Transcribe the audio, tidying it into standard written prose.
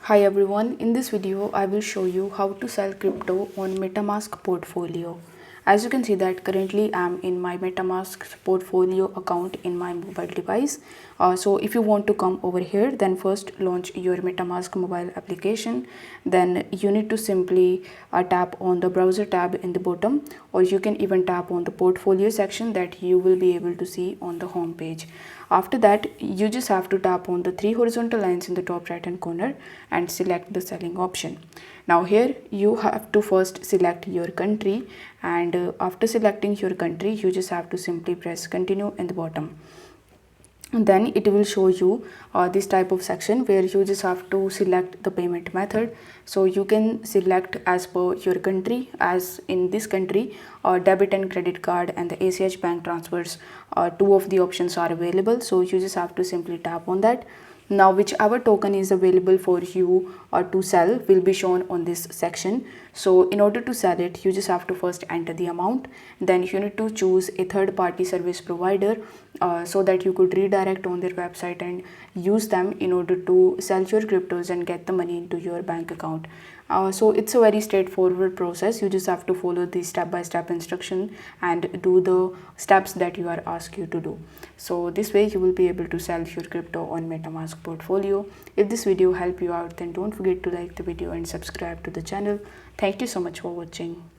Hi everyone, in this video I will show you how to sell crypto on Metamask portfolio. As you can see that currently I am in my Metamask portfolio account in my mobile device. So if you want to come over here, then first launch your Metamask mobile application. Then you need to simply tap on the browser tab in the bottom, or you can even tap on the portfolio section that you will be able to see on the home page. After that, you just have to tap on the three horizontal lines in the top right hand corner and select the selling option. Now here you have to first select your country, and after selecting your country you just have to simply press continue in the bottom. And then it will show you this type of section where you just have to select the payment method. So you can select as per your country. As in this country, debit and credit card and the ACH bank transfers, two of the options are available. So you just have to simply tap on that. Now whichever token is available for you to sell will be shown on this section. So in order to sell it, you just have to first enter the amount. Then you need to choose a third party service provider so that you could redirect on their website and use them in order to sell your cryptos and get the money into your bank account. So it's a very straightforward process. You just have to follow the step-by-step instruction and do the steps that you are asked you to do. So this way you will be able to sell your crypto on Metamask portfolio. If this video helped you out, then don't forget to like the video and subscribe to the channel. Thank you so much for watching.